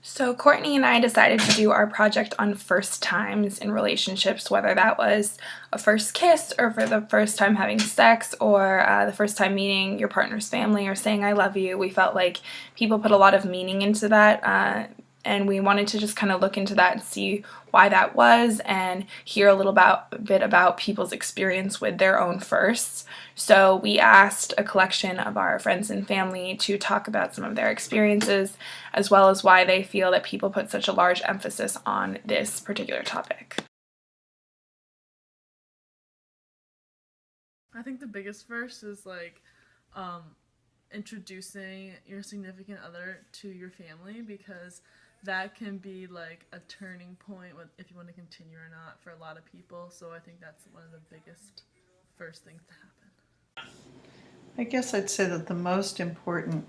So Courtney and I decided to do our project on first times in relationships, whether that was a first kiss or for the first time having sex or the first time meeting your partner's family or saying I love you. We felt like people put a lot of meaning into that, and we wanted to just kind of look into that and see why that was and hear a bit about people's experience with their own firsts. So we asked a collection of our friends and family to talk about some of their experiences as well as why they feel that people put such a large emphasis on this particular topic. I think the biggest first is um, introducing your significant other to your family, because that can be like a turning point with if you want to continue or not for a lot of people. So I think that's one of the biggest first things to happen. I guess I'd say that the most important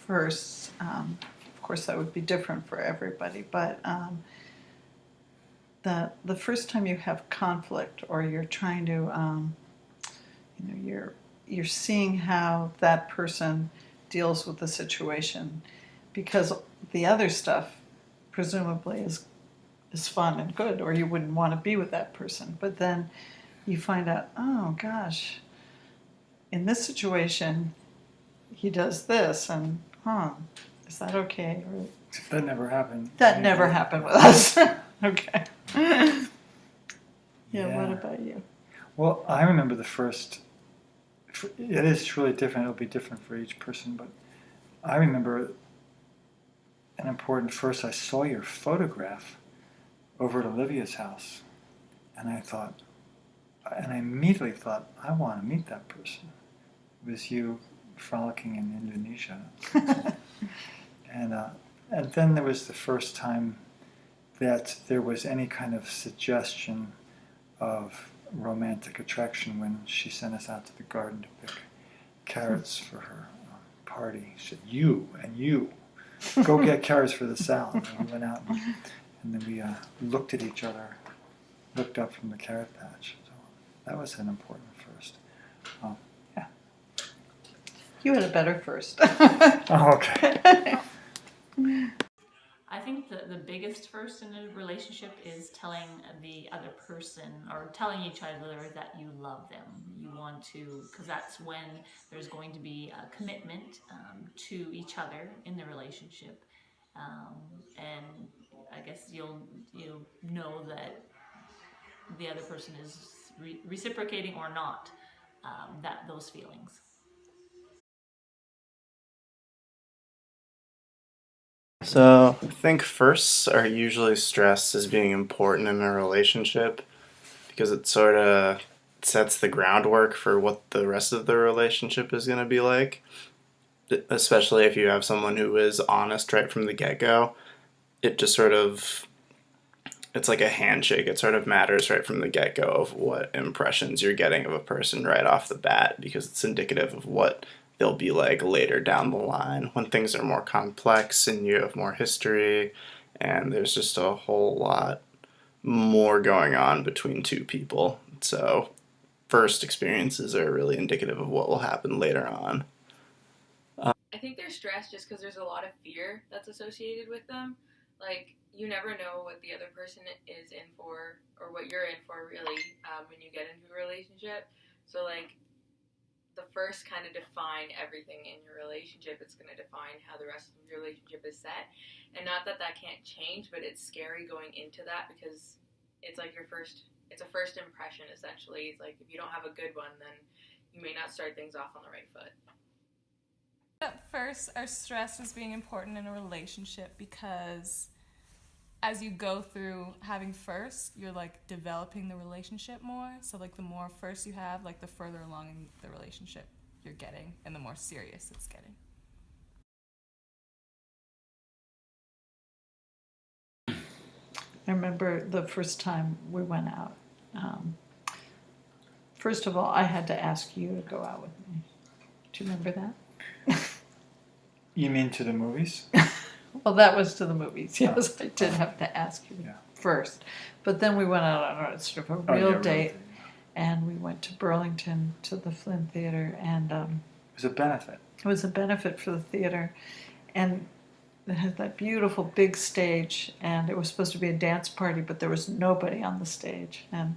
first, of course, that would be different for everybody, but the first time you have conflict or you're trying to, you're seeing how that person deals with the situation, because the other stuff presumably is fun and good, or you wouldn't want to be with that person. But then you find out, oh gosh, in this situation, he does this, and is that okay? Or, that never happened. that never happened with us. Okay. Yeah, what about you? Well, I remember the first. It is really different. It'll be different for each person, but I remember an important first. I saw your photograph over at Olivia's house, and I immediately thought, I want to meet that person. It was you frolicking in Indonesia. And then there was the first time that there was any kind of suggestion of romantic attraction when she sent us out to the garden to pick carrots for her party. She said, you and you, go get carrots for the salad. And we went out and then we looked at each other, looked up from the carrot patch. So that was an important first. Yeah. You had a better first. Oh, okay. I think the biggest first in a relationship is telling the other person or telling each other that you love them. You want to, because that's when there's going to be a commitment to each other in the relationship. And I guess you'll know that the other person is reciprocating or not those feelings. So I think firsts are usually stressed as being important in a relationship because it sort of sets the groundwork for what the rest of the relationship is going to be like. Especially if you have someone who is honest right from the get-go. It just sort of, it's like a handshake. It sort of matters right from the get-go of what impressions you're getting of a person right off the bat, because it's indicative of what they'll be like later down the line when things are more complex and you have more history and there's just a whole lot more going on between two people. So first experiences are really indicative of what will happen later on. I think they're stressed just because there's a lot of fear that's associated with them. Like, you never know what the other person is in for or what you're in for, really, when you get into a relationship. So, like, the first kind of define everything in your relationship. It's going to define how the rest of your relationship is set. And not that that can't change, but it's scary going into that because it's like it's a first impression, essentially. It's like if you don't have a good one, then you may not start things off on the right foot. At first, are stressed as being important in a relationship because as you go through having first, you're like developing the relationship more. So like the more first you have, like the further along in the relationship you're getting and the more serious it's getting. I remember the first time we went out. First of all, I had to ask you to go out with me. Do you remember that? You mean to the movies? Well, that was to the movies. Yes, I did have to ask you Yeah. first. But then we went out on a sort of a real date, and we went to Burlington to the Flynn Theater, and It was a benefit. it was a benefit for the theater. And that had that beautiful big stage, and it was supposed to be a dance party, but there was nobody on the stage. And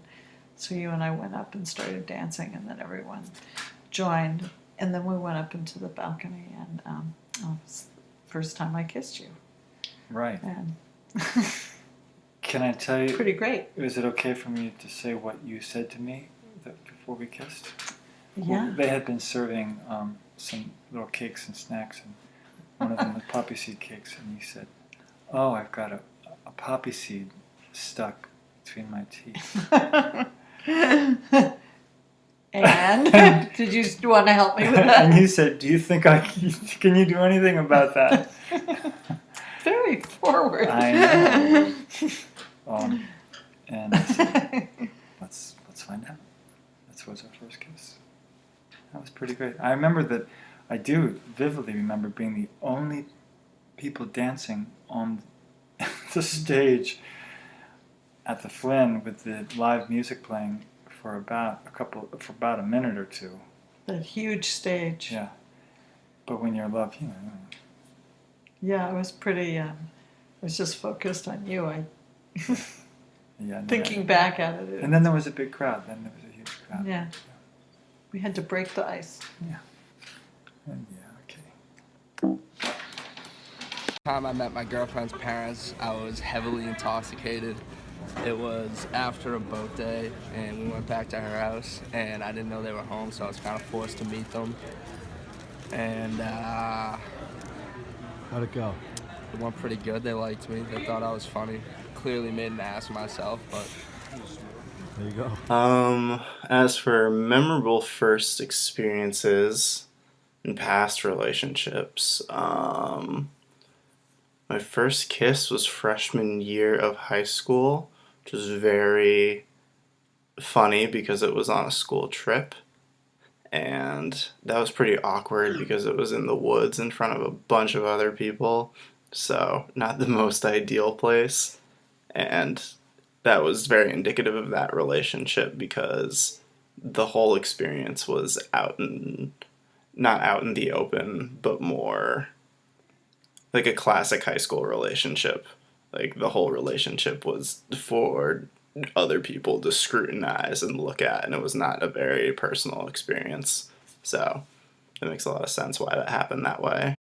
so you and I went up and started dancing, and then everyone joined. And then we went up into the balcony, and it was the first time I kissed you. Right. And Can I tell you? pretty great. Is it okay for me to say what you said to me before we kissed? Yeah. They had been serving some little cakes and snacks, and one of them was poppy seed cakes, and you said, "Oh, I've got a poppy seed stuck between my teeth." And did you want to help me with that? And you said, "Do you think can you do anything about that?" Very forward. I know. And I said, let's find out. That was our first kiss. That was pretty great. I remember that. I do vividly remember being the only people dancing on the stage at the Flynn with the live music playing for about a minute or two. That huge stage. Yeah. But when you're loved, Yeah, I was pretty. I was just focused on you. yeah. Thinking back at it. And then there was a big crowd. Then there was a huge crowd. Yeah. We had to break the ice. Yeah. Okay. Time I met my girlfriend's parents, I was heavily intoxicated. It was after a boat day, and we went back to her house, and I didn't know they were home, so I was kind of forced to meet them. And How'd it go? it went pretty good. They liked me. They thought I was funny. Clearly made an ass of myself, but There you go. As for memorable first experiences in past relationships, my first kiss was freshman year of high school, which was very funny because it was on a school trip. And that was pretty awkward because it was in the woods in front of a bunch of other people. So, not the most ideal place. And that was very indicative of that relationship because the whole experience was not out in the open, but more like a classic high school relationship. Like the whole relationship was for other people to scrutinize and look at, and it was not a very personal experience. So it makes a lot of sense why that happened that way.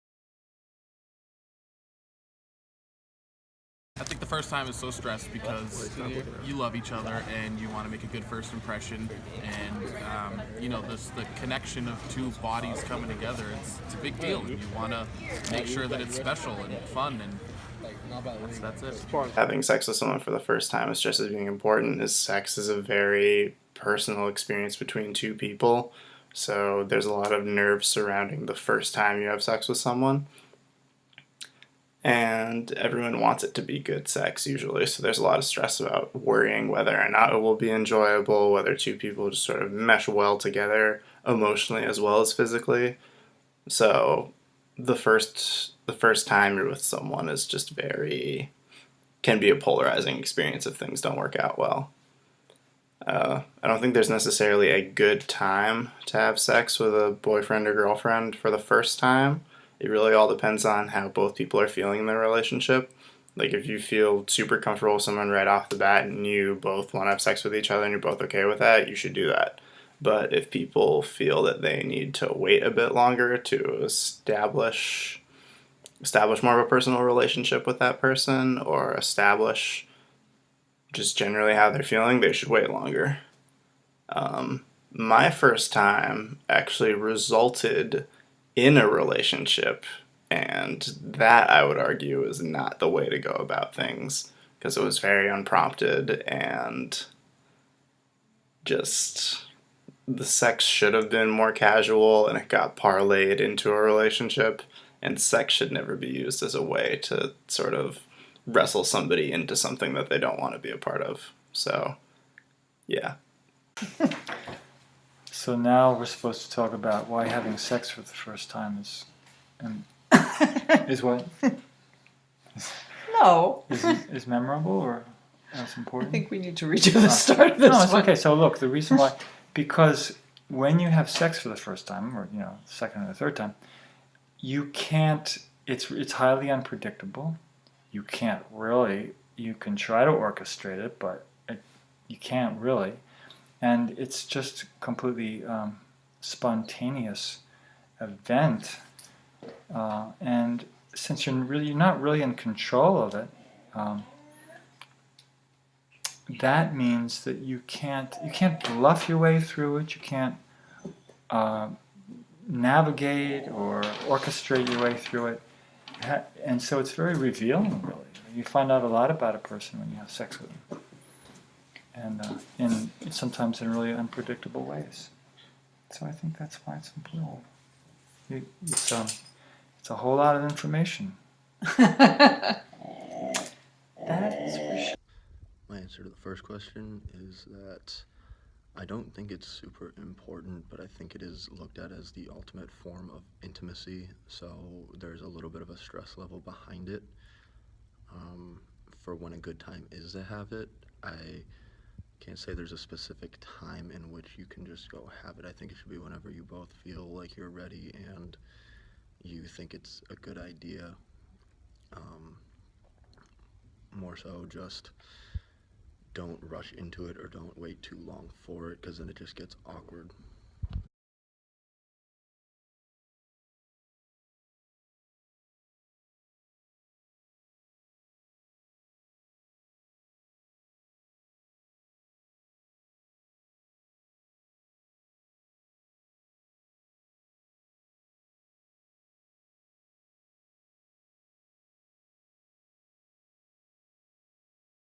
I think the first time is so stressed because you love each other and you want to make a good first impression, and the connection of two bodies coming together, it's a big deal, and you want to make sure that it's special and fun, and that's it. Having sex with someone for the first time is just as being important, as sex is a very personal experience between two people. So there's a lot of nerves surrounding the first time you have sex with someone. And everyone wants it to be good sex usually, so there's a lot of stress about worrying whether or not it will be enjoyable, whether two people just sort of mesh well together emotionally as well as physically. So the first time you're with someone is just can be a polarizing experience if things don't work out well. I don't think there's necessarily a good time to have sex with a boyfriend or girlfriend for the first time. It really all depends on how both people are feeling in their relationship. Like if you feel super comfortable with someone right off the bat and you both want to have sex with each other and you're both okay with that, you should do that. But if people feel that they need to wait a bit longer to establish more of a personal relationship with that person, or establish just generally how they're feeling, they should wait longer. My first time actually resulted in a relationship, and that I would argue is not the way to go about things because it was very unprompted, and just the sex should have been more casual and it got parlayed into a relationship, and sex should never be used as a way to sort of wrestle somebody into something that they don't want to be a part of. So, yeah. So now we're supposed to talk about why having sex for the first time is what? No. Is memorable or is I important? think we need to redo the start of this No, it's one. okay. So look, the reason why, because when you have sex for the first time, or second or the third time, you can't it's highly unpredictable. You can't really, you can try to orchestrate it, but you can't really. And it's just completely spontaneous event. And since you're not really in control of it, that means that you can't bluff your way through it. You can't navigate or orchestrate your way through it. And so it's very revealing, really. You find out a lot about a person when you have sex with them, and sometimes in really unpredictable ways. So I think that's why it's important. It's a whole lot of information. That is for sure. My answer to the first question is that I don't think it's super important, but I think it is looked at as the ultimate form of intimacy, so there's a little bit of a stress level behind it. For when a good time is to have it, I can't say there's a specific time in which you can just go have it. I think it should be whenever you both feel like you're ready and you think it's a good idea. More so just don't rush into it or don't wait too long for it, because then it just gets awkward.